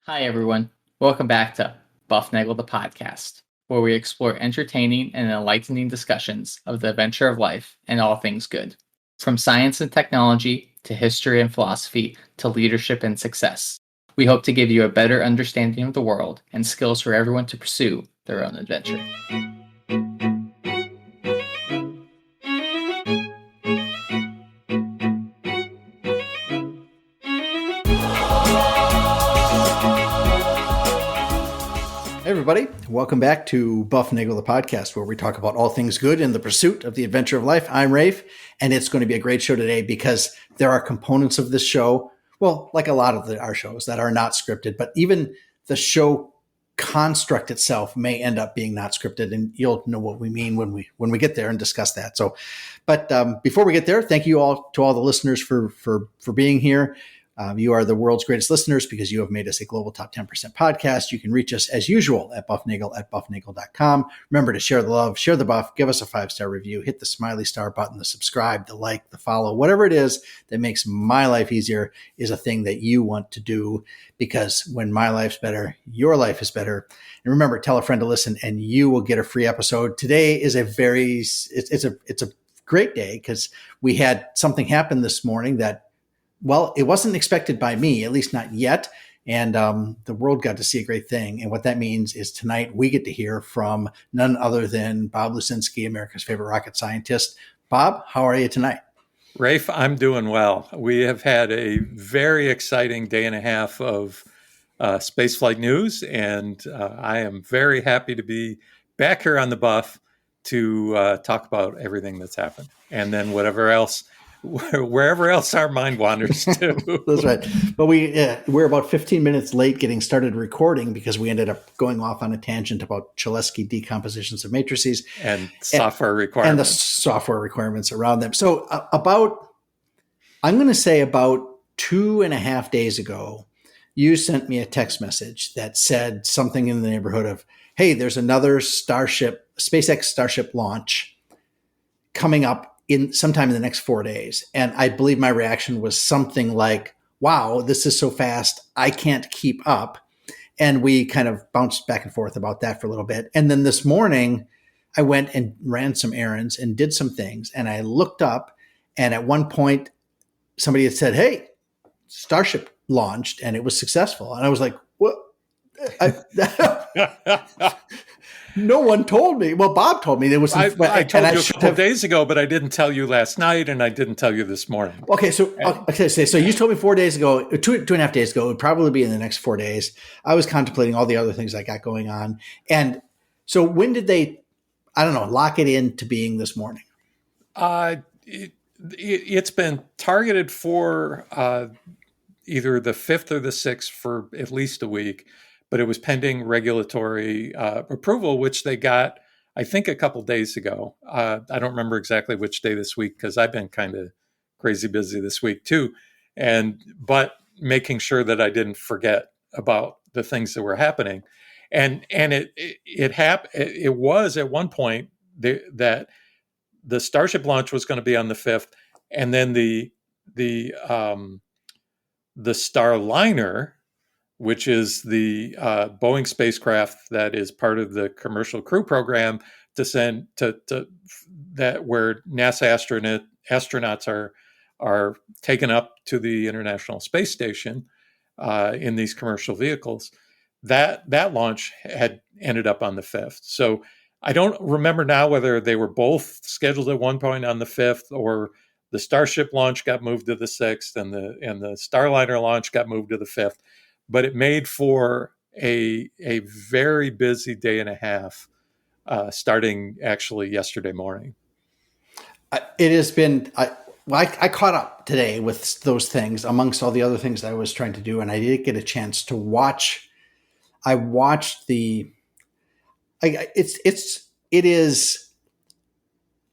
Hi, everyone. Welcome back to Bufnagle the podcast, where we explore entertaining and enlightening discussions of the adventure of life and all things good. From science and technology to history and philosophy to leadership and success. We hope to give you a better understanding of the world and skills for everyone to pursue their own adventure. Hey everybody, welcome back to Bufnagle the podcast, where we talk about all things good in the pursuit of the adventure of life. I'm Rafe, and it's going to be a great show today because there are components of this show, well, like a lot of our shows, that are not scripted, but even the show construct itself may end up being not scripted, and you'll know what we mean when we get there and discuss that. So, but before we get there, thank you all to all the listeners for being here. You are the world's greatest listeners because you have made us a global top 10% podcast. You can reach us as usual at bufnagle@bufnagle.com. Remember to share the love, share the buff, give us a 5-star review, hit the smiley star button, the subscribe, the like, the follow, whatever it is that makes my life easier is a thing that you want to do, because when my life's better, your life is better. And remember, tell a friend to listen and you will get a free episode. Today is it's a great day because we had something happen this morning that, well, it wasn't expected by me, at least not yet. And the world got to see a great thing. And what that means is tonight we get to hear from none other than Bob Luzenski, America's favorite rocket scientist. Bob, how are you tonight? Rafe, I'm doing well. We have had a very exciting day and a half of spaceflight news, and I am very happy to be back here on the Buff to talk about everything that's happened. And then wherever else our mind wanders to. That's right. But we're about 15 minutes late getting started recording because we ended up going off on a tangent about Cholesky decompositions of matrices and software requirements. And the software requirements around them. So I'm going to say about 2.5 days ago, you sent me a text message that said something in the neighborhood of, hey, there's another SpaceX Starship launch coming up sometime in the next 4 days. And I believe my reaction was something like, wow, this is so fast, I can't keep up. And we kind of bounced back and forth about that for a little bit. And then this morning, I went and ran some errands and did some things. And I looked up, and at one point, somebody had said, hey, Starship launched, and it was successful. And I was like, what? No one told me. Well, Bob told me there was. I told you a couple of days ago, but I didn't tell you last night, and I didn't tell you this morning. Okay, so you told me 4 days ago, 2.5 days ago. It would probably be in the next 4 days. I was contemplating all the other things I got going on, and so when did they? I don't know. Lock it into being this morning. It's been targeted for either the 5th or the 6th for at least a week. But it was pending regulatory approval, which they got, I think, a couple days ago. I don't remember exactly which day this week because I've been kind of crazy busy this week too. But making sure that I didn't forget about the things that were happening, and it was at one point that the Starship launch was going to be on the 5th, and then the Starliner, which is the Boeing spacecraft that is part of the commercial crew program to send to that where NASA astronauts are taken up to the International Space Station in these commercial vehicles. That launch had ended up on the 5th. So I don't remember now whether they were both scheduled at one point on the 5th or the Starship launch got moved to the 6th and the Starliner launch got moved to the 5th. But it made for a very busy day and a half, starting actually yesterday morning. It has been. I caught up today with those things amongst all the other things I was trying to do, and I did get a chance to watch. I watched the. It is.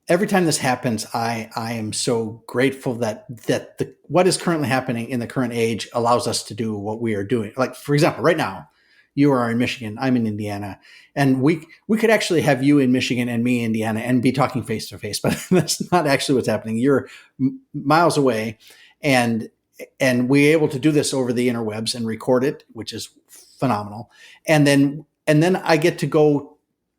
Every time this happens, I am so grateful that what is currently happening in the current age allows us to do what we are doing. Like, for example, right now, you are in Michigan, I'm in Indiana, and we could actually have you in Michigan and me in Indiana and be talking face to face, but that's not actually what's happening. You're miles away, and and we were able to do this over the interwebs and record it, which is phenomenal. And then I get to go.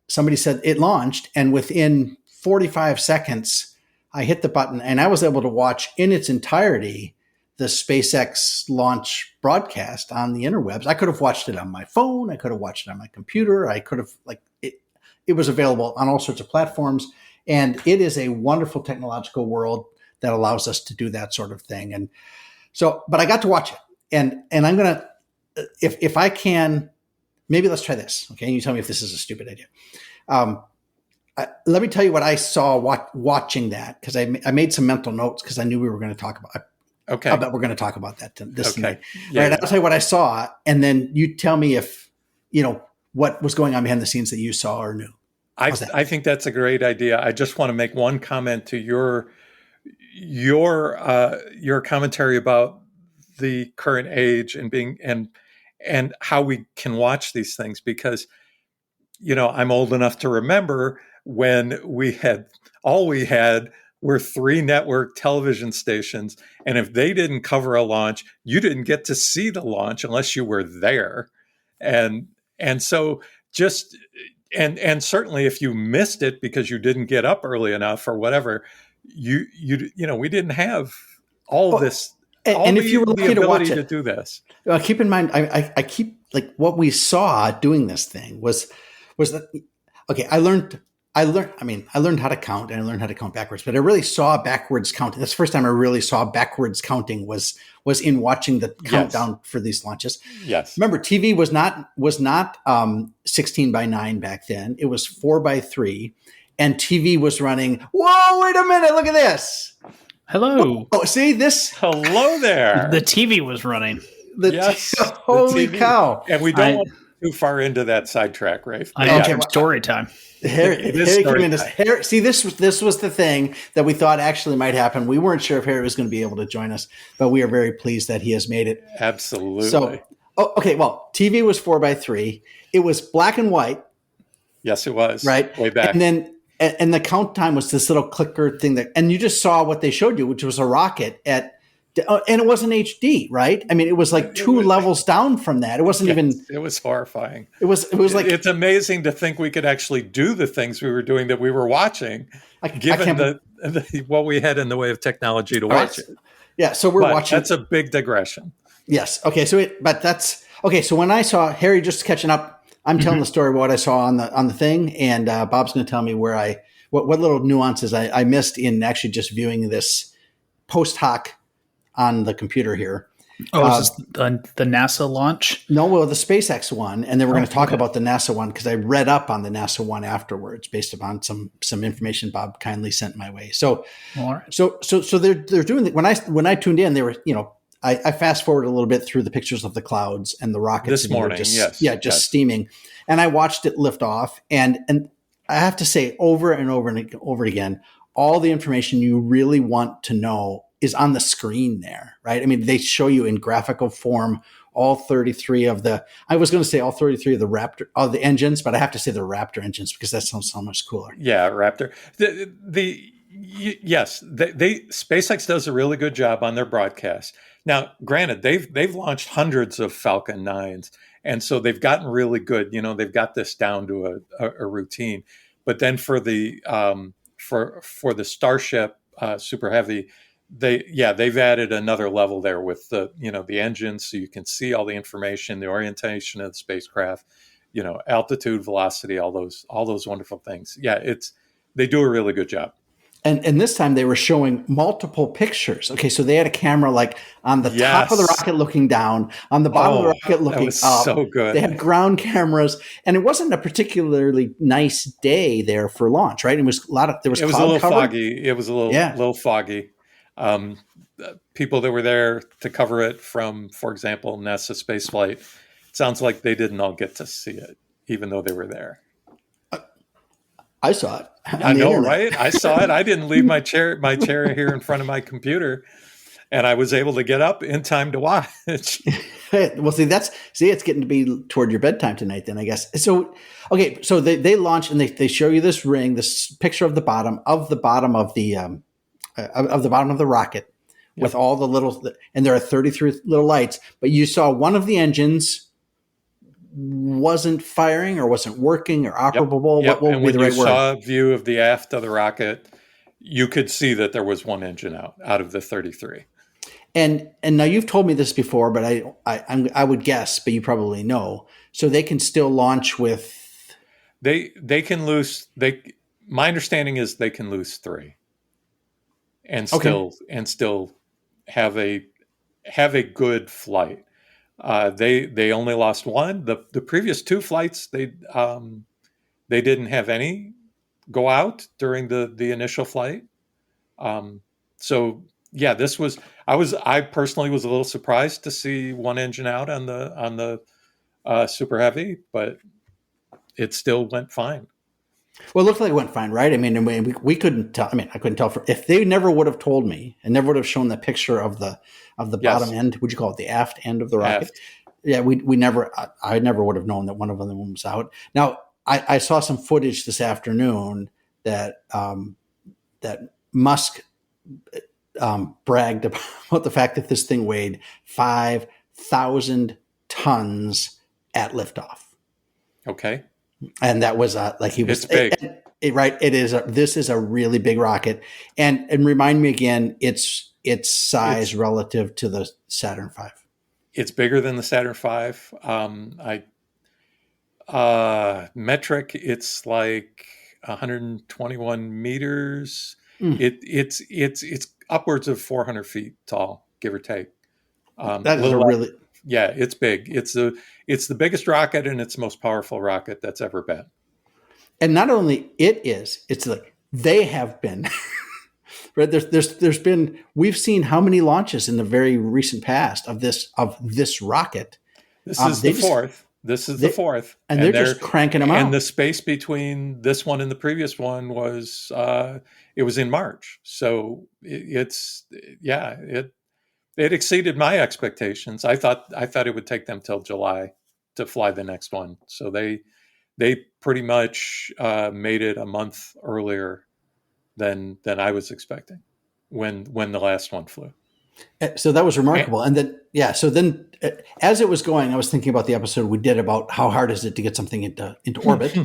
Somebody said it launched, and within 45 seconds, I hit the button, and I was able to watch in its entirety the SpaceX launch broadcast on the interwebs. I could have watched it on my phone. I could have watched it on my computer. I could have it was available on all sorts of platforms. And it is a wonderful technological world that allows us to do that sort of thing. And so, but I got to watch it, and I'm going to, if I can, maybe let's try this. Okay. And you tell me if this is a stupid idea. Let me tell you what I saw watching that, because I made some mental notes because I knew we were going to talk about. Okay. I bet we're going to talk about that this night. Yeah, right. I'll tell you what I saw, and then you tell me if what was going on behind the scenes that you saw or knew. I think that's a great idea. I just want to make one comment to your commentary about the current age and being and how we can watch these things, because I'm old enough to remember when we had were 3 network television stations, and if they didn't cover a launch, you didn't get to see the launch unless you were there, and so just. And certainly, if you missed it because you didn't get up early enough or whatever, we didn't have all this. And if you were lucky to watch it, to do this, keep in mind, I keep what we saw doing this thing was that okay. I learned how to count, and I learned how to count backwards, but I really saw backwards counting. That's the first time I really saw backwards counting was in watching the countdown for these launches. Yes. Remember, TV was not 16:9 back then. It was 4:3, and TV was running. Whoa! Wait a minute! Look at this. Hello. Oh, see this? Hello there. The TV was running. Holy cow! And we don't want to get too far into that sidetrack, Rafe. Story time. Harry came in. See, this was the thing that we thought actually might happen. We weren't sure if Harry was going to be able to join us, but we are very pleased that he has made it. Absolutely. So, okay. Well, TV was 4:3. It was black and white. Yes, it was. Right. Way back. And then, and the count time was this little clicker thing and you just saw what they showed you, which was a rocket and it wasn't HD, right? I mean, it was like 2 levels down from that. It wasn't even. It was horrifying. It was like it's amazing to think we could actually do the things we were doing that we were watching, given what we had in the way of technology to watch it. Yeah, so we're watching. That's a big digression. Yes. Okay. So when I saw Harry just catching up, I'm telling the story of what I saw on the thing, and Bob's going to tell me what little nuances I missed in actually just viewing this post hoc on the computer here. Oh, is this the NASA launch? No, well, the SpaceX one, and then we're going to talk about the NASA one because I read up on the NASA one afterwards, based upon some information Bob kindly sent my way. So, all right. So they're doing it. When I tuned in, they were I fast forward a little bit through the pictures of the clouds and the rockets this morning, steaming, and I watched it lift off, and I have to say over and over and over again, all the information you really want to know is on the screen there, right? I mean, they show you in graphical form all 33 of the, I was going to say all 33 of the Raptor, of the engines, but I have to say the Raptor engines because that sounds so much cooler. Yeah, Raptor. Yes, SpaceX does a really good job on their broadcast. Now, granted, they've launched hundreds of Falcon 9s, and so they've gotten really good. They've got this down to a routine. But then for the Starship Superheavy, they've added another level there with the engines, so you can see all the information, the orientation of the spacecraft, altitude, velocity, all those wonderful things. Yeah, they do a really good job. And this time they were showing multiple pictures. Okay, so they had a camera like on the top of the rocket looking down, on the bottom of the rocket looking up. So good. They had ground cameras, and it wasn't a particularly nice day there for launch, right? It was a little foggy. It was a little foggy. People that were there to cover it from, for example, NASA spaceflight, it sounds like they didn't all get to see it, even though they were there. I saw it. I know, right? I saw it. I didn't leave my chair here in front of my computer, and I was able to get up in time to watch. Well, it's getting to be toward your bedtime tonight then, I guess. So, okay, so they launch and they show you this ring, this picture of the bottom of the rocket with all the little, and there are 33 little lights, but you saw one of the engines wasn't firing or wasn't working or operable. Yep. What And would be when the you right word? saw a view of the aft of the rocket, you could see that there was one engine out of the 33. And now you've told me this before, but I would guess, but you probably know. So they can still launch with. They can lose. My understanding is they can lose 3, and Okay. still have a good flight. They only lost 1. The previous 2 flights they didn't have any go out during the initial flight. So yeah, this was I personally was a little surprised to see one engine out on the Super Heavy, but it still went fine. Well, it looked like it went fine, right? I mean, we couldn't tell. I mean, I couldn't tell if they never would have told me and never would have shown the picture of the Yes. bottom end. Would you call it the aft end of the rocket? Aft. Yeah, we never. I never would have known that one of them was out. Now, I saw some footage this afternoon that that Musk bragged about the fact that this thing weighed 5,000 tons at liftoff. Okay. And that was like he was It's big. right. This is a really big rocket, and remind me again, its size relative to the Saturn V. It's bigger than the Saturn V. Metric, it's like 121 meters. It's upwards of 400 feet tall, give or take. That is a really Yeah, it's big. It's the biggest rocket and it's the most powerful rocket that's ever been. And not only it's like they have been. Right? There's been, we've seen how many launches in the very recent past of this rocket. This is the fourth. This is the fourth, and they're just cranking them out. And the space between this one and the previous one was it was in March, so it exceeded my expectations. I thought it would take them till July to fly the next one, so they pretty much made it a month earlier than I was expecting when the last one flew. So that was remarkable. And then, so then as it was going, I was thinking about the episode we did about how hard is it to get something into orbit.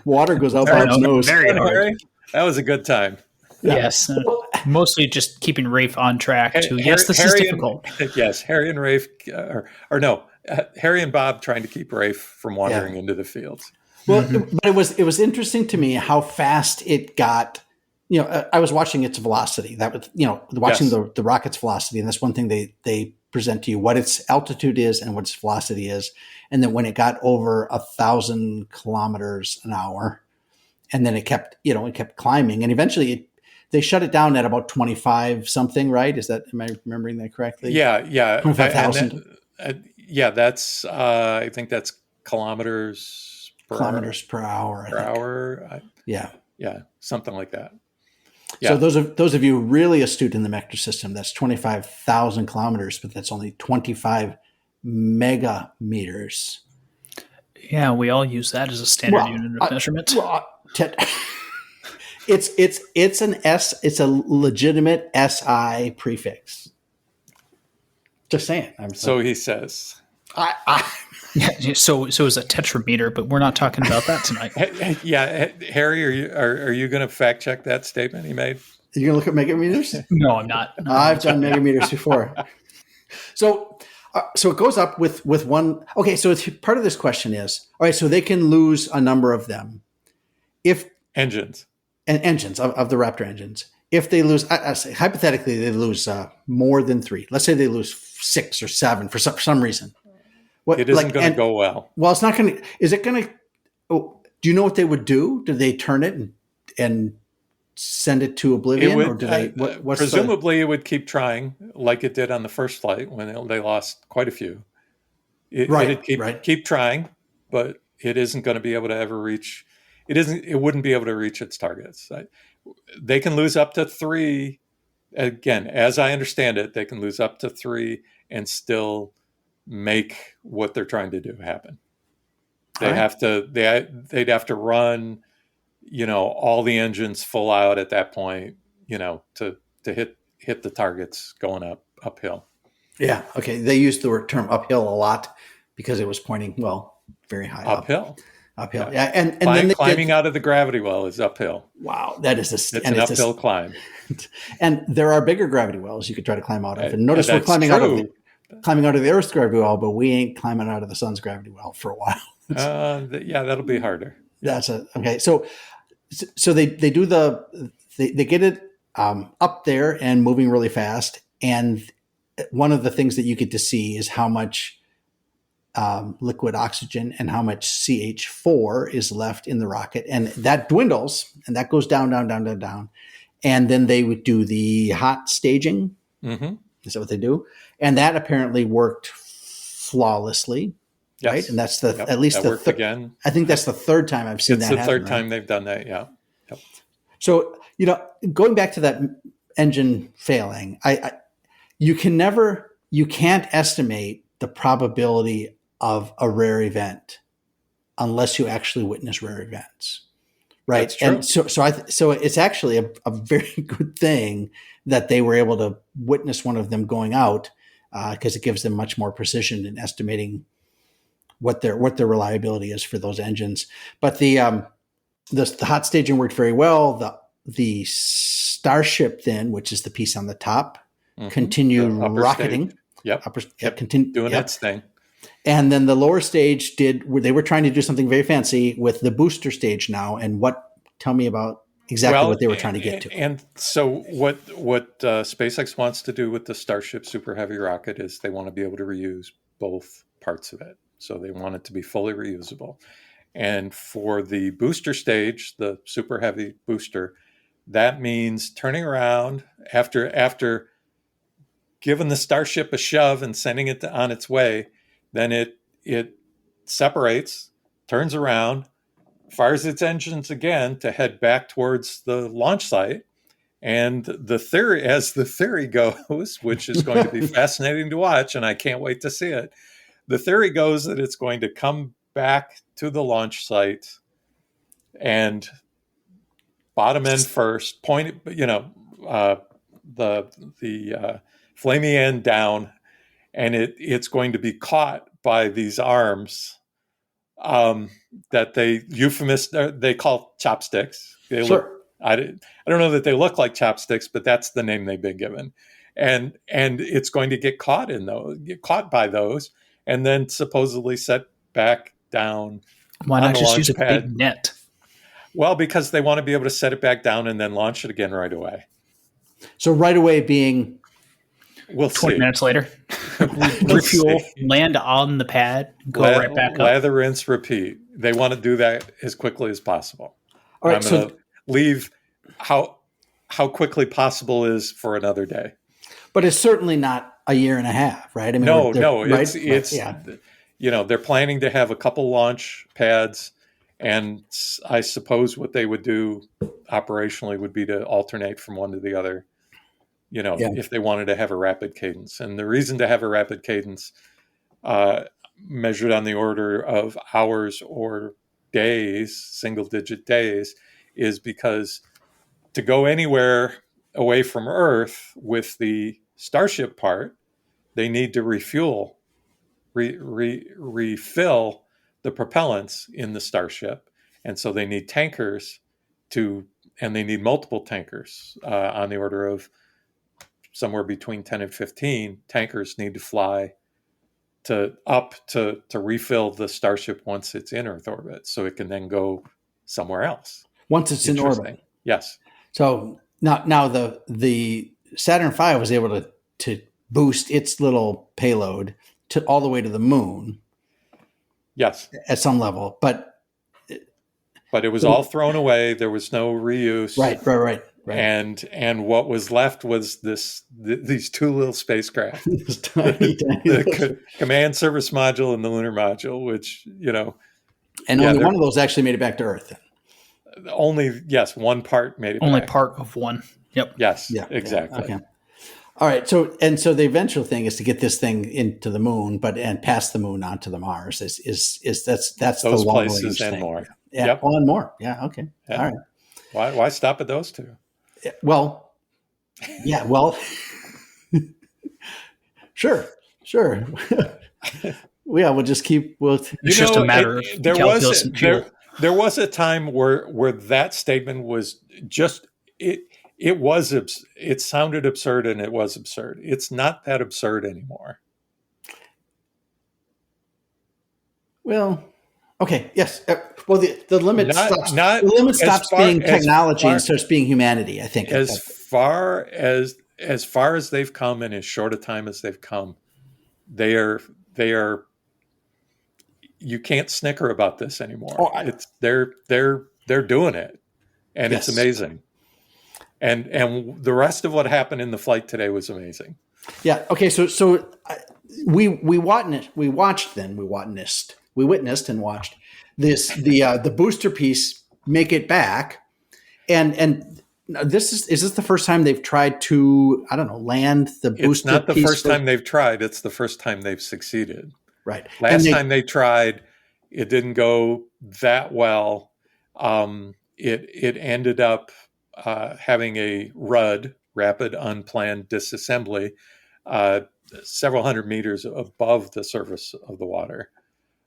Water goes out by its nose. Very hard. That was a good time. Yeah. Yes. Mostly just keeping Rafe on track to, this is difficult. Yes, Harry and Rafe, Harry and Bob trying to keep Rafe from wandering into the fields. Well, but it was interesting to me how fast it got. I was watching its velocity. That was, watching the rocket's velocity, and that's one thing they present to you, what its altitude is and what its velocity is, and then when it got over 1,000 kilometers an hour, and then it kept climbing, and eventually they shut it down at about 25 something, right? Am I remembering that correctly? Yeah, 25,000. That's I think that's kilometers per hour. Yeah, something like that. Yeah. So those of you really astute in the metric system, that's 25,000 kilometers, but that's only 25 megameters. Yeah, we all use that as a standard unit of measurement. It's a legitimate SI prefix. Just saying. So he says. Yeah, so it's a tetrameter, but we're not talking about that tonight. Yeah, Harry, are you going to fact check that statement he made? Are you going to look at megameters? No, I'm not. No, I've done megameters before. So it goes up with one. Okay, so it's, part of this question is, all right, so they can lose a number of them, if engines of the Raptor engines. If they lose, hypothetically, they lose more than 3. Let's say they lose 6 or 7 for some reason. It isn't going to go well. Well, it's not going to. Is it going to? Oh, do you know what they would do? Do they turn it and send it to oblivion, or do they? Presumably, it would keep trying, like it did on the first flight when they lost quite a few. It'd keep trying, but it isn't going to be able to ever reach. It wouldn't be able to reach its targets. They can lose up to 3. Again, as I understand it, they can lose up to 3 and still make what they're trying to do happen. They'd have to run, all the engines full out at that point, to hit the targets going uphill. Yeah. Okay. They used the term uphill a lot because it was pointing, well, very high uphill. Uphill. Yeah. And then climbing out of the gravity well is uphill. Wow. That is it's an uphill climb. And there are bigger gravity wells you could try to climb out of. And notice we're climbing out of the Earth's gravity well, but we ain't climbing out of the sun's gravity well for a while. That'll be harder. Okay. So they do they get it up there and moving really fast. And one of the things that you get to see is how much liquid oxygen and how much CH4 is left in the rocket. And that dwindles and that goes down. And then they would do the hot staging. Mm-hmm. Is that what they do? And that apparently worked flawlessly. Yes. Right. And that's at least the again. I think that's the third time I've seen that happen. It's the third time they've done that. Yeah. Yep. So, going back to that engine failing, you can't estimate the probability of a rare event unless you actually witness rare events. Right. That's true. And so it's actually a very good thing that they were able to witness one of them going out because it gives them much more precision in estimating what their reliability is for those engines. But the hot staging worked very well. The Starship then, which is the piece on the top, continued rocketing. Stage. Yep. Continued doing its thing. And then the lower stage they were trying to do something very fancy with the booster stage now. And tell me about exactly what they were trying to get to. And so what SpaceX wants to do with the Starship Superheavy rocket is they want to be able to reuse both parts of it. So they want it to be fully reusable. And for the booster stage, the Superheavy booster, that means turning around after giving the Starship a shove and sending it on its way. Then it separates, turns around, fires its engines again to head back towards the launch site. And as the theory goes, which is going to be fascinating to watch, and I can't wait to see it, the theory goes that it's going to come back to the launch site and bottom end first, point, the flamey end down, and it's going to be caught by these arms that they call chopsticks. I don't know that they look like chopsticks, but that's the name they've been given. And it's going to get caught by those, and then supposedly set back down. Why not just use a big net? Well, because they want to be able to set it back down and then launch it again right away. So right away being... We'll 20 minutes later, refuel, land on the pad, go right back up. Lather, rinse, repeat. They want to do that as quickly as possible. All right, I'm going to leave how quickly possible is for another day. But it's certainly not a year and a half, right? I mean, no. Right? It's they're planning to have a couple launch pads, and I suppose what they would do operationally would be to alternate from one to the other. If they wanted to have a rapid cadence. And the reason to have a rapid cadence measured on the order of hours or days, single-digit days, is because to go anywhere away from Earth with the Starship part, they need to refuel, refill the propellants in the Starship. And so they need tankers and they need multiple tankers on the order of somewhere between 10 and 15 tankers need to fly to refill the Starship once it's in Earth orbit, so it can then go somewhere else. Once it's in orbit. Yes. So now the Saturn V was able to boost its little payload to all the way to the moon. Yes. At some level, but it was all thrown away. There was no reuse. Right. And what was left was these two little spacecraft, tiny the command service module and the lunar module, which and only one of those actually made it back to Earth. One part made it. Only back. Part of one. Yep. Yes. Yeah. Exactly. Okay. All right. So the eventual thing is to get this thing into the moon, and past the moon onto the Mars is that's those the long places and thing. more. Yeah. Yep. And more. Yeah. Okay. Yeah. All right. Why stop at those two? Well, Yeah, well, sure. Yeah, we'll just keep. It's just a matter of calculus and fuel. there was a time where that statement was just it it sounded absurd, and it was absurd. It's not that absurd anymore. Well, okay, yes. Well, the limit stops. Not The limit as stops far being technology and starts being humanity. I think. as far as they've come, and as short a time as they've come, they are you can't snicker about this anymore. Oh, It's they're doing it, and yes. it's amazing. And the rest of what happened in the flight today was amazing. Yeah. Okay. So we witnessed and watched the booster piece make it back, and is this the first time they've tried to, I don't know, land the booster piece? It's not the first time they've tried. It's the first time they've succeeded. Right. Last time they tried, it didn't go that well. It ended up having a rapid unplanned disassembly, several hundred meters above the surface of the water.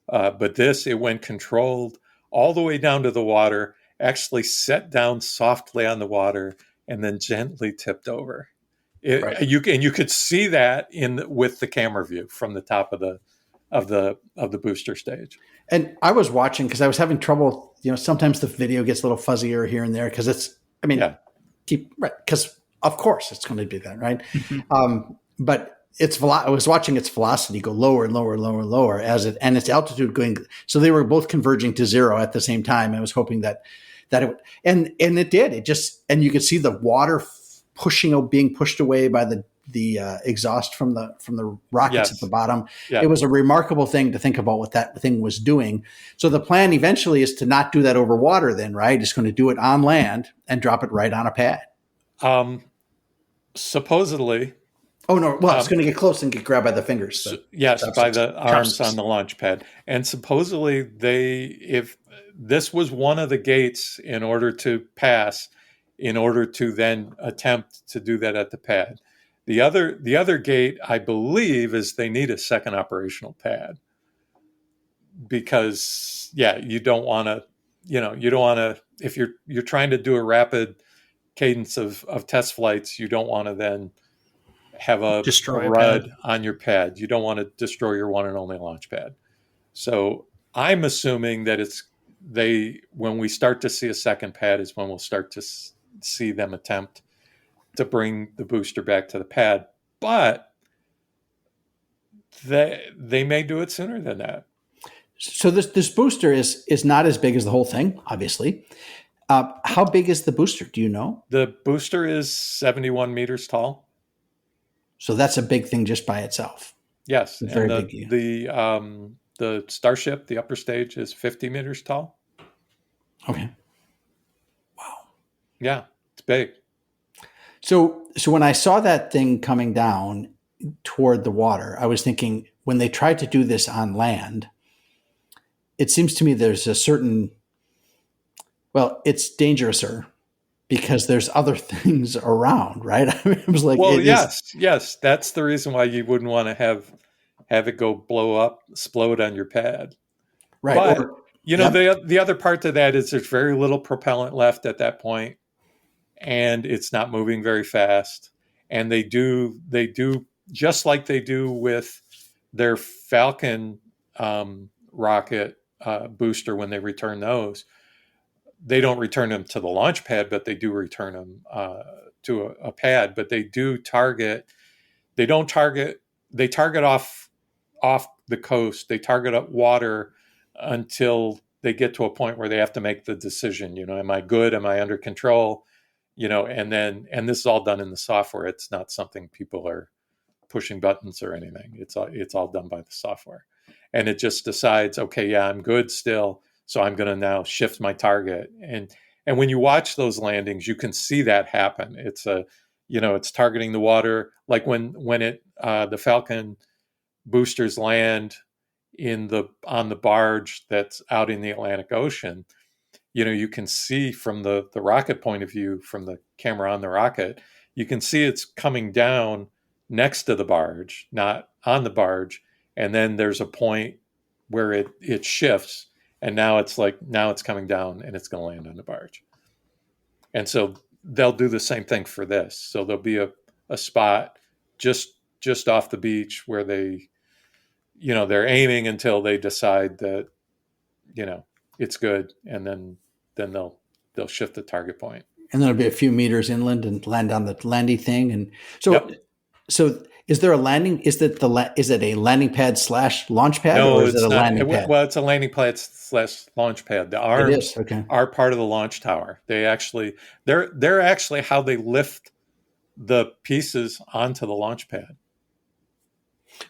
But it went controlled all the way down to the water, actually set down softly on the water, and then gently tipped over. Right. You could see that with the camera view from the top of the booster stage. And I was watching because I was having trouble. Sometimes the video gets a little fuzzier here and there because because of course it's going to be that, right? Mm-hmm. But I was watching its velocity go lower and lower and lower and lower and its altitude going. So they were both converging to zero at the same time. I was hoping that it would, and it did. It just, and you could see the water being pushed away by the exhaust from the rockets at the bottom. Yeah. It was a remarkable thing to think about what that thing was doing. So the plan eventually is to not do that over water then, right? It's going to do it on land and drop it right on a pad. Supposedly. Oh, no. Well, it's going to get close and get grabbed by the fingers. So, yes, by the arms on the launch pad. And supposedly if this was one of the gates in order to pass, in order to then attempt to do that at the pad. The other gate, I believe, is they need a second operational pad because, you don't want to, if you're trying to do a rapid cadence of test flights, you don't want to then have a RUD on your pad. You don't want to destroy your one and only launch pad. So I'm assuming that when we start to see a second pad is when we'll start to see them attempt to bring the booster back to the pad, but they may do it sooner than that. So this booster is not as big as the whole thing, obviously. How big is the booster? Do you know? The booster is 71 meters tall. So that's a big thing just by itself. Yes, it's very big. The Starship, the upper stage, is 50 meters tall. Okay. Wow. Yeah, it's big. So when I saw that thing coming down toward the water, I was thinking when they tried to do this on land, it seems to me there's a certain, it's dangerous-er because there's other things around, right? I mean, it was like, yes. That's the reason why you wouldn't want to have it go explode on your pad. Right. But, the other part to that is there's very little propellant left at that point. And it's not moving very fast. And they do just like they do with their Falcon rocket booster when they return those. They don't return them to the launch pad, but they do return them to a pad. But they do target. They target off the coast. They target up water until they get to a point where they have to make the decision. Am I good? Am I under control? And this is all done in the software. It's not something people are pushing buttons or anything. It's all done by the software, and it just decides, okay, I'm good still, so I'm going to now shift my target. And when you watch those landings, you can see that happen. It's it's targeting the water, like when the Falcon boosters land on the barge that's out in the Atlantic Ocean. You can see from the rocket point of view, from the camera on the rocket, you can see it's coming down next to the barge, not on the barge. And then there's a point where it shifts, and now it's coming down and it's going to land on the barge. And so they'll do the same thing for this. So there'll be a spot just off the beach where they, they're aiming until they decide that, it's good, and then they'll shift the target point. And then it'll be a few meters inland and land on the landing thing. And so, Yep. So is there a landing? Is it a landing pad /launch pad? No, or is it's it a not. landing pad? Well, it's a landing pad / launch pad. The arms It is. Okay. are part of the launch tower. They're actually how they lift the pieces onto the launch pad.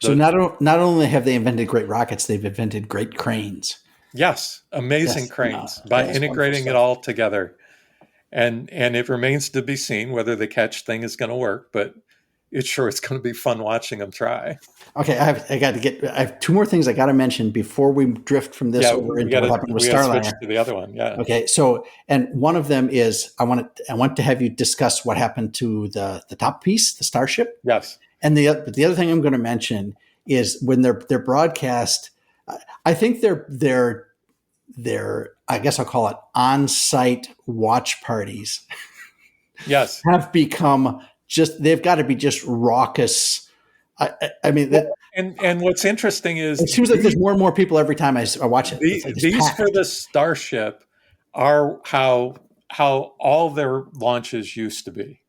So not only have they invented great rockets, they've invented great cranes. Yes, amazing cranes by integrating it all together. And it remains to be seen whether the catch thing is going to work, but it's going to be fun watching them try. Okay, I have two more things I got to mention before we drift from this over into what happened with Starliner. Switch to the other one, yeah. Okay, so and one of them is I want to have you discuss what happened to the top piece, the Starship. Yes. And the other thing I'm going to mention is when they're broadcast, I think they're I guess I'll call it on-site watch parties. Yes. Have become they've got to be just raucous. I mean, and what's interesting is it seems like there's more and more people every time I watch it. These for the Starship are how all their launches used to be.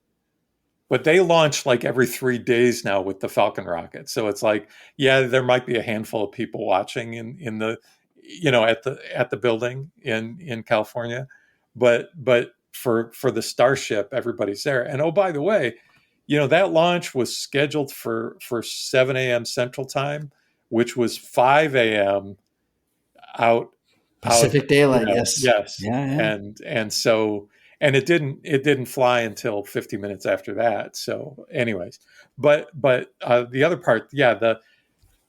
But they launch like every 3 days now with the Falcon rocket. So it's like, yeah, there might be a handful of people watching in the, at the building in California, but for the Starship, everybody's there. And oh, by the way, that launch was scheduled for 7 a.m. Central Time, which was 5 a.m. out Pacific Daylight. Yes. Yeah. And so. And it didn't fly until 50 minutes after that. So, anyways, but the other part,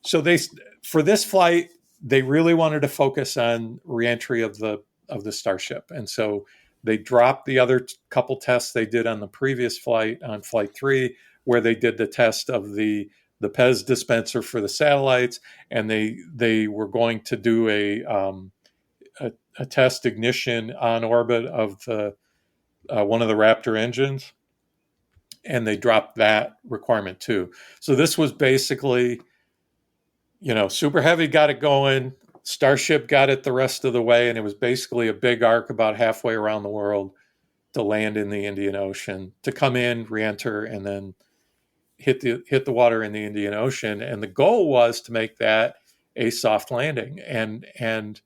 so they for this flight they really wanted to focus on reentry of the Starship, and so they dropped the other couple tests they did on the previous flight, on Flight 3, where they did the test of the Pez dispenser for the satellites, and they were going to do a test ignition on orbit of the one of the Raptor engines, and they dropped that requirement too. So this was basically, Superheavy got it going, Starship got it the rest of the way, and it was basically a big arc about halfway around the world to land in the Indian Ocean, to come in, re-enter, and then hit the water in the Indian Ocean. And the goal was to make that a soft landing. And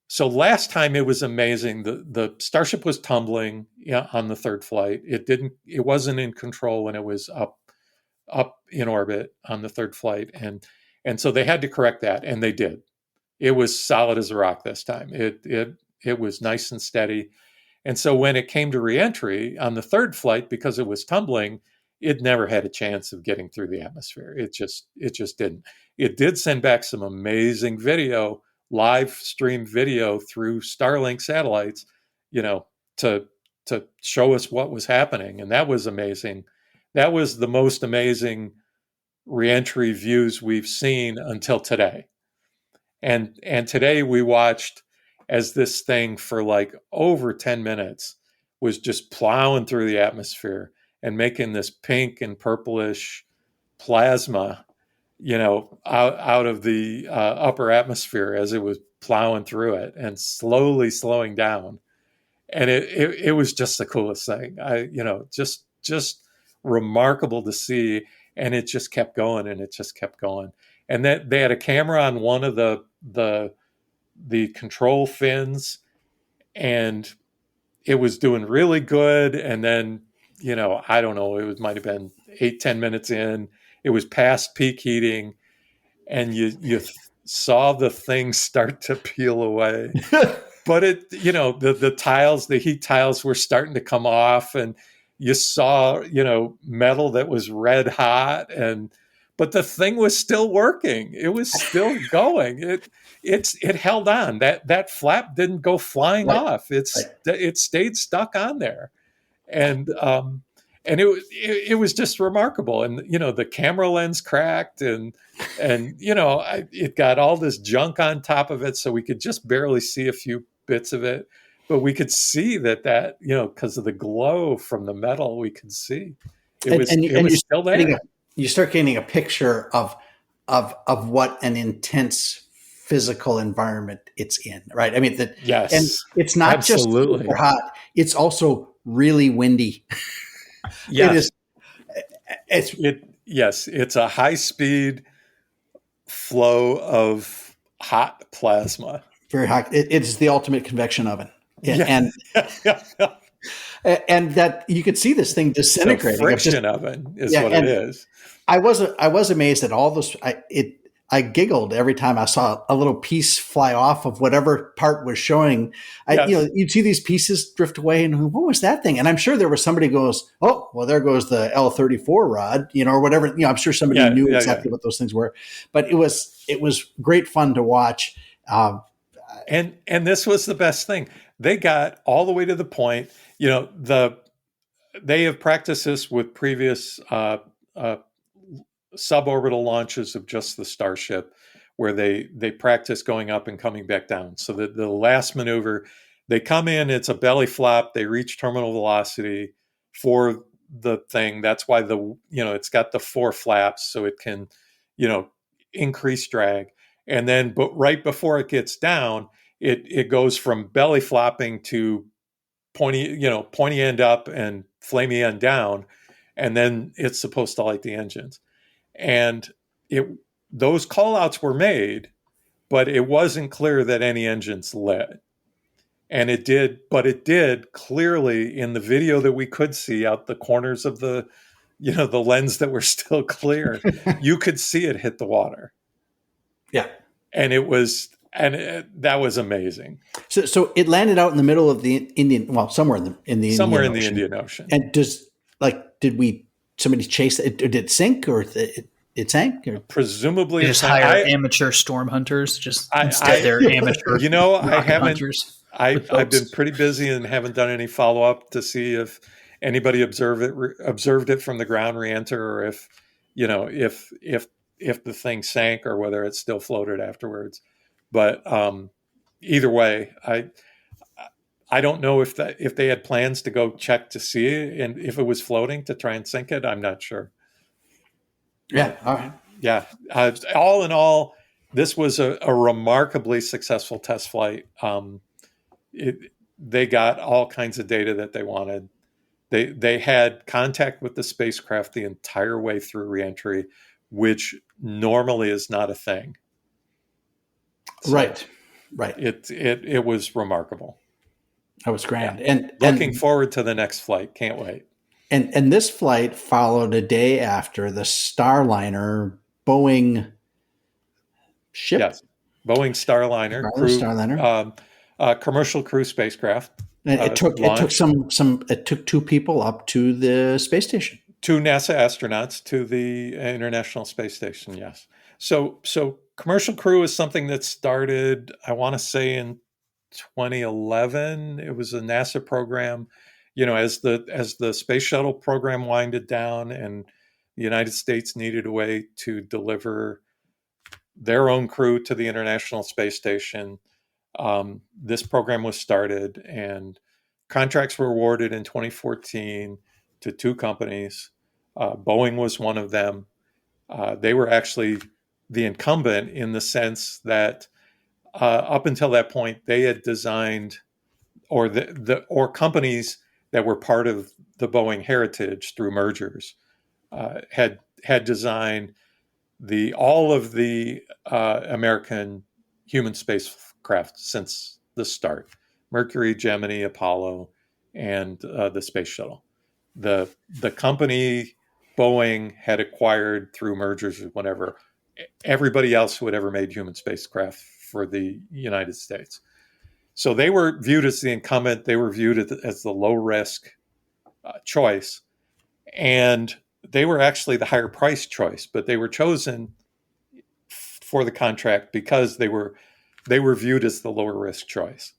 so last time it was amazing. The Starship was tumbling on the third flight. It wasn't in control when it was up in orbit on the third flight. And so they had to correct that, and they did. It was solid as a rock this time. It was nice and steady. And so when it came to reentry on the third flight, because it was tumbling, it never had a chance of getting through the atmosphere. It just didn't. It did send back some amazing video, live stream video through Starlink satellites, to show us what was happening. And that was amazing. That was the most amazing reentry views we've seen until today. And today we watched as this thing for like over 10 minutes was just plowing through the atmosphere and making this pink and purplish plasma, out of the upper atmosphere as it was plowing through it and slowly slowing down. And it was just the coolest thing. Just remarkable to see. And it just kept going, and it just kept going. And that they had a camera on one of the control fins, and it was doing really good. And then, I don't know, it might have been 8-10 minutes in, it was past peak heating, and you saw the thing start to peel away. But the tiles, the heat tiles were starting to come off, and you saw, metal that was red hot, but the thing was still working. It was still going. It held on. That flap didn't go flying off. It stayed stuck on there. And and it was just remarkable. And the camera lens cracked, and it got all this junk on top of it, so we could just barely see a few bits of it, but we could see that because of the glow from the metal, we could see it was still there. You start getting a picture of what an intense physical environment it's in, right? I mean, Yes, and it's not absolutely. just super hot; it's also really windy. Yes, it's a high speed flow of hot plasma. Very hot. It's the ultimate convection oven, and that you could see this thing disintegrating. The friction oven is what it is. I was amazed at all this. I giggled every time I saw a little piece fly off of whatever part was showing. You'd see these pieces drift away, and what was that thing? And I'm sure there was somebody who goes, "Oh, well, there goes the L-34 rod," or whatever. I'm sure somebody knew exactly what those things were. But it was great fun to watch. And this was the best thing. They got all the way to the point. They have practiced this with previous suborbital launches of just the Starship, where they practice going up and coming back down. So that the last maneuver, they come in, it's a belly flop, they reach terminal velocity for the thing. That's why it's got the 4 flaps, so it can, increase drag. And then, but right before it gets down, it goes from belly flopping to pointy end up and flamey end down, and then it's supposed to light the engines. And those call-outs were made, but it wasn't clear that any engines lit. And it did clearly in the video that we could see out the corners of the lens that were still clear. You could see it hit the water. Yeah. And that was amazing. So it landed out in the middle of the Indian, somewhere in the Indian Ocean. And did somebody chase it? Did it sink or it sank? Or? Presumably, they just hire amateur storm hunters. They're amateur. I haven't. Hunters I've been pretty busy and haven't done any follow up to see if anybody observed it from the ground re-enter, or if the thing sank or whether it still floated afterwards. But either way, I don't know if they had plans to go check to see it, and if it was floating to try and sink it. I'm not sure. Yeah. All right. Yeah. All in all, this was a remarkably successful test flight. They got all kinds of data that they wanted. They had contact with the spacecraft the entire way through reentry, which normally is not a thing. So right. It was remarkable. That was grand. Yeah. And looking forward to the next flight. Can't wait. And this flight followed a day after the Starliner Boeing ship. Yes, Boeing Starliner. Commercial crew spacecraft. And it took 2 people up to the space station. 2 NASA astronauts to the International Space Station. Yes. So commercial crew is something that started, I want to say, in 2011. It was a NASA program. As the space shuttle program winded down and the United States needed a way to deliver their own crew to the International Space Station, this program was started, and contracts were awarded in 2014 to 2 companies. Boeing was one of them. They were actually the incumbent in the sense that up until that point, they had designed, or companies that were part of the Boeing heritage through mergers had designed all of the American human spacecraft since the start: Mercury, Gemini, Apollo, and the space shuttle. The company Boeing had acquired through mergers with whatever everybody else who had ever made human spacecraft for the United States. So they were viewed as the incumbent. They were viewed as the low risk choice, and they were actually the higher price choice. But they were chosen for the contract because they were viewed as the lower risk choice.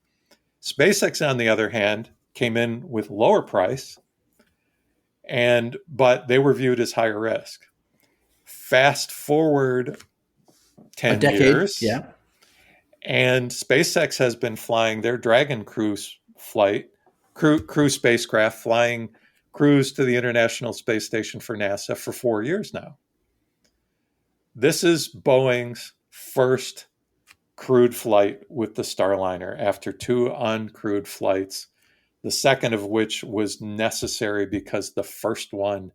SpaceX, on the other hand, came in with lower price but they were viewed as higher risk. Fast forward 10 A decade, years. yeah. And SpaceX has been flying their Dragon crew spacecraft, flying crews to the International Space Station for NASA for 4 years now. This is Boeing's first crewed flight with the Starliner after 2 uncrewed flights, the second of which was necessary because the first one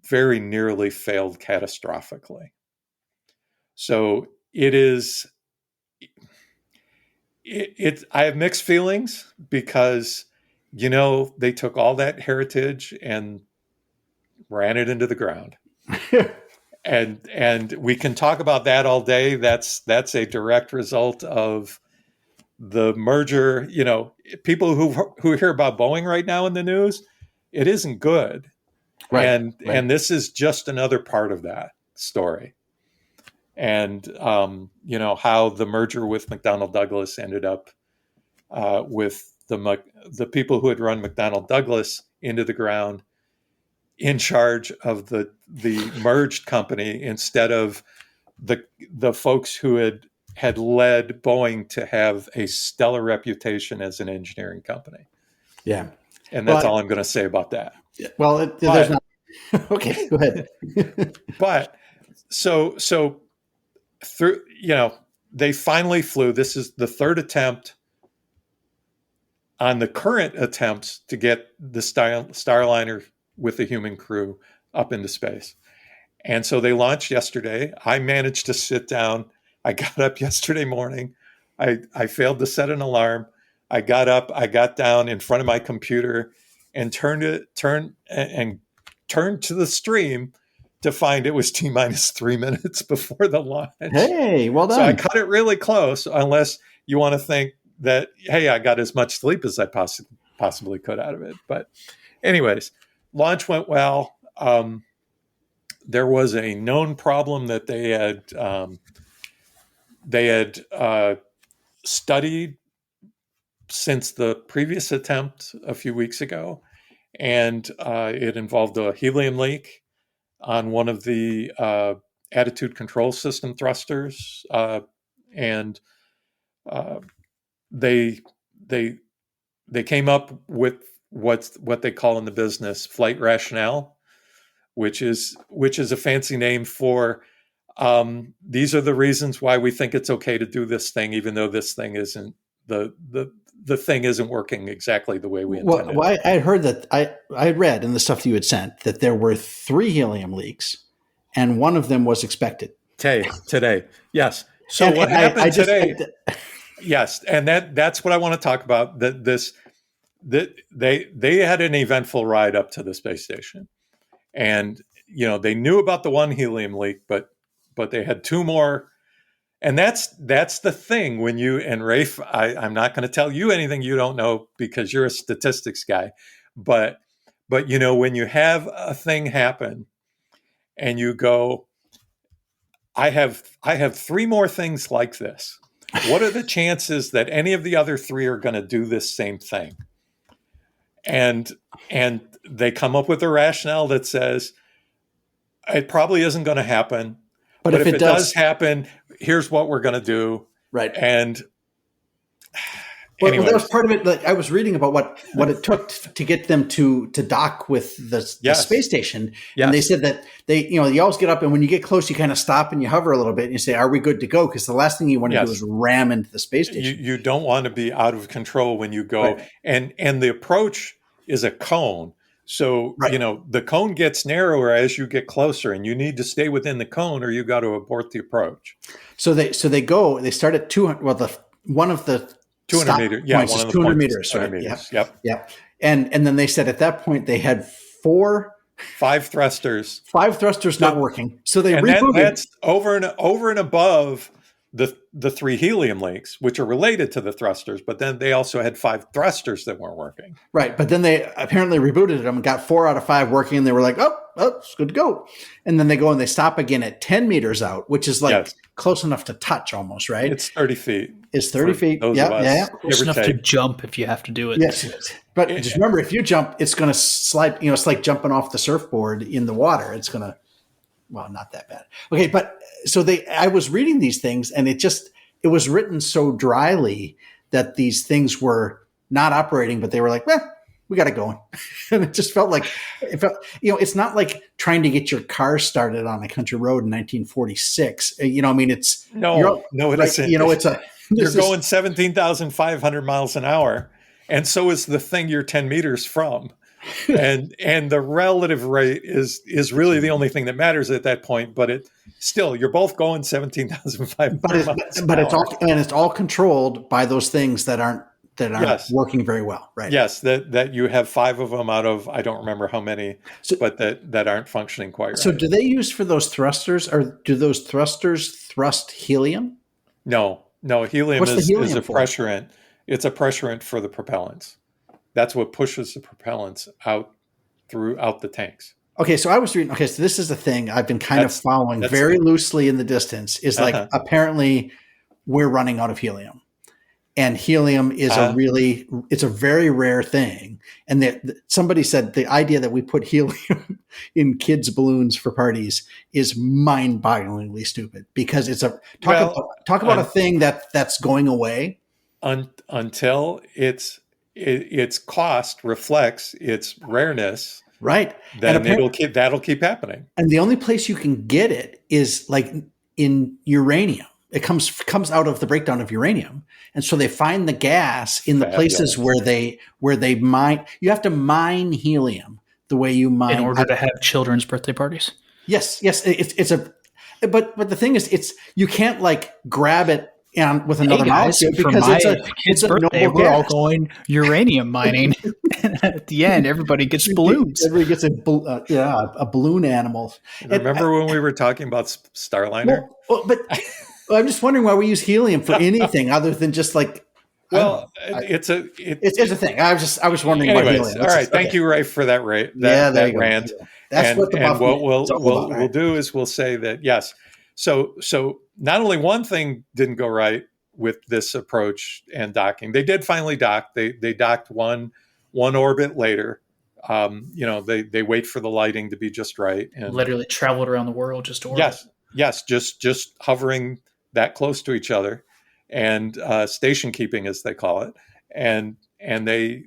very nearly failed catastrophically. So I have mixed feelings because, they took all that heritage and ran it into the ground. And we can talk about that all day. That's a direct result of the merger. People who hear about Boeing right now in the news, it isn't good. Right. And this is just another part of that story. And how the merger with McDonnell Douglas ended up with the people who had run McDonnell Douglas into the ground in charge of the merged company instead of the folks who had led Boeing to have a stellar reputation as an engineering company. Yeah. And that's all I'm going to say about that. Well, there's not. Okay, go ahead. But so through, they finally flew. This is the third attempt on the current attempts to get the Starliner with a human crew up into space. And so they launched yesterday. I managed to sit down. I got up yesterday morning. I failed to set an alarm. I got up, I got down in front of my computer and turned to the stream to find it was T-minus 3 minutes before the launch. Hey, well done. So I cut it really close, unless you want to think that, hey, I got as much sleep as I possibly could out of it. But anyways, launch went well. There was a known problem that they had studied since the previous attempt a few weeks ago, and it involved a helium leak on one of the attitude control system thrusters, and they came up with what they call in the business flight rationale, which is a fancy name for these are the reasons why we think it's okay to do this thing, even though this thing isn't the thing isn't working exactly the way we intended. Well, I heard that I read in the stuff that you had sent that there were 3 helium leaks, and one of them was expected today. Yes. So what happened today? Yes, and that's what I want to talk about. That they had an eventful ride up to the space station, and they knew about the one helium leak, but they had 2 more. And that's the thing when you, and Rafe, I'm not going to tell you anything you don't know because you're a statistics guy, but when you have a thing happen and you go, I have 3 more things like this. What are the chances that any of the other 3 are going to do this same thing? And they come up with a rationale that says it probably isn't going to happen. But if it does happen, here's what we're going to do. Right. And well, that was part of it. Like, I was reading about what it took to get them to dock with the space station. Yes. And they said that you always get up, and when you get close, you kind of stop and you hover a little bit and you say, are we good to go? Because the last thing you want to do is ram into the space station. You don't want to be out of control when you go. Right. And the approach is a cone. So, the cone gets narrower as you get closer, and you need to stay within the cone or you got to abort the approach. So they start at 200. Well, one of the 200 meters. Yeah, points is 200 meters. 200 meters. Yep. And then they said at that point they had 5 thrusters. 5 thrusters not working. So they rebooted. That's over and above the 3 helium leaks, which are related to the thrusters, but then they also had 5 thrusters that weren't working. Right. But then they apparently rebooted them and got 4 out of 5 working, and they were like, oh, it's good to go. And then they go and they stop again at 10 meters out, which is like close enough to touch almost, right? It's 30 feet. It's 30 feet. Those of us, Yeah. Close enough to jump if you have to do it. Yes. But just remember, if you jump, it's going to slide. It's like jumping off the surfboard in the water. It's going to, well, not that bad. Okay. But so I was reading these things and it was written so dryly that these things were not operating, but they were like, we got it going. And it just felt it's not like trying to get your car started on a country road in 1946. It's no, it isn't. You're going 17,500 miles an hour. And so is the thing you're 10 meters from. and the relative rate is really the only thing that matters at that point. But you're both going 17,500 miles an hour. It's all controlled by those things that aren't working very well, right? Yes, that you have 5 of them out of, I don't remember how many, but that aren't functioning quite right. So do they use for those thrusters, or do those thrusters thrust helium? No, helium is a pressurant. It's a pressurant for the propellants. That's what pushes the propellants out throughout the tanks. Okay, so I was reading, so this is a thing I've been kind of following very loosely in the distance, is like apparently we're running out of helium. And helium is it's a very rare thing. And somebody said the idea that we put helium in kids' balloons for parties is mind-bogglingly stupid, because it's talk about a thing that's going away. Until its cost reflects its rareness. Right. Then that'll keep happening. And the only place you can get it is like in uranium. It comes out of the breakdown of uranium. And so they find the gas in the places where they mine. You have to mine helium the way you mine in order to have children's birthday parties. Yes. But the thing is, you can't like grab it with another molecule, because it's a birthday. We're all going uranium mining. And at the end, everybody gets balloons. Everybody gets a balloon animal. Remember when we were talking about Starliner? But I'm just wondering why we use helium for anything other than just like. Well, it's a thing. I was wondering about helium. All right, thank you, Rafe, for that rant. That's what we'll do is we'll say that yes. So not only one thing didn't go right with this approach and docking, they did finally dock. They docked one orbit later. They wait for the lighting to be just right, and literally traveled around the world just to orbit. Yes, just hovering that close to each other, and station keeping, as they call it, and they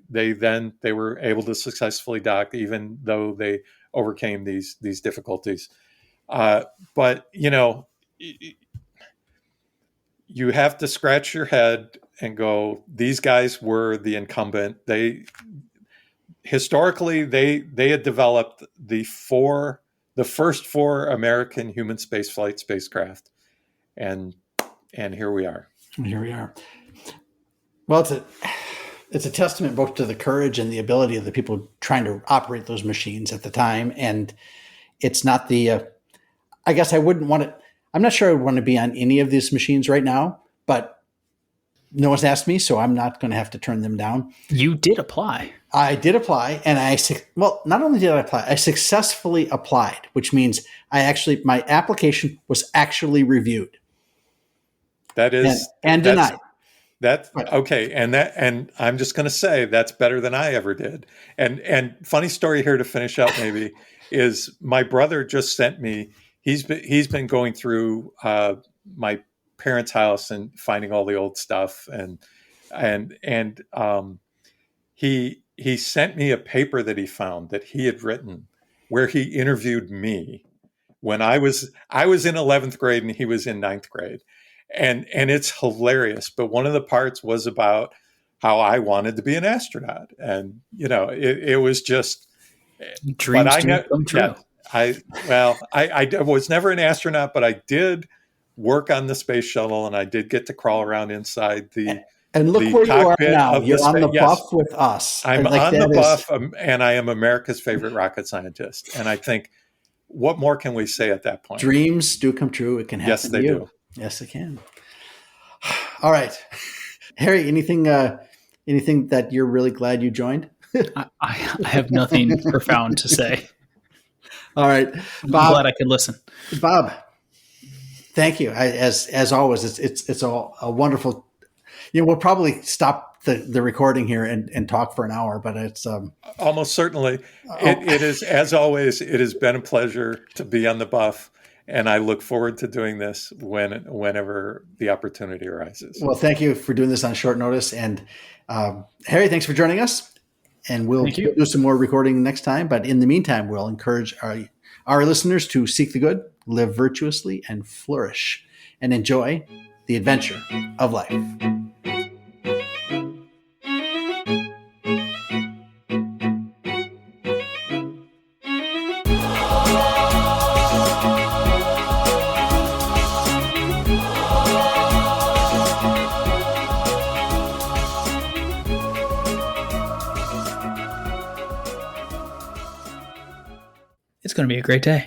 were able to successfully dock, even though they overcame these difficulties. But you have to scratch your head and go, these guys were the incumbent. Historically they had developed the first 4 American human spaceflight spacecraft, and here we are. Well, it's a testament both to the courage and the ability of the people trying to operate those machines at the time. And it's not I guess I wouldn't want it. I'm not sure I would want to be on any of these machines right now, but no one's asked me, so I'm not going to have to turn them down. You did apply. I did apply, and not only did I apply, I successfully applied, which means my application was actually reviewed. That is and denied. That's okay. And I'm just going to say that's better than I ever did. And funny story here to finish up maybe is my brother just sent me, he's been going through my parents' house and finding all the old stuff. And he sent me a paper that he found that he had written where he interviewed me when I was in 11th grade and he was in 9th grade. And it's hilarious. But one of the parts was about how I wanted to be an astronaut. And, it was just dreams come true. I was never an astronaut, but I did work on the space shuttle, and I did get to crawl around inside the and look where you are now. You're on the buff with us. I'm on the buff, and I am America's favorite rocket scientist. And I think, what more can we say at that point? Dreams do come true. It can happen. Yes, they do. Yes, it can. All right, Harry. Anything that you're really glad you joined? I have nothing profound to say. All right, Bob. I'm glad I could listen. Bob, Thank you. As always, it's a wonderful. We'll probably stop the recording here and talk for an hour, but it's almost certainly it is, as always. It has been a pleasure to be on the Buff, and I look forward to doing this whenever the opportunity arises. Well, thank you for doing this on short notice, and Harry, thanks for joining us. And we'll do some more recording next time. But in the meantime, we'll encourage our listeners to seek the good, live virtuously, and flourish, and enjoy the adventure of life. It's going to be a great day.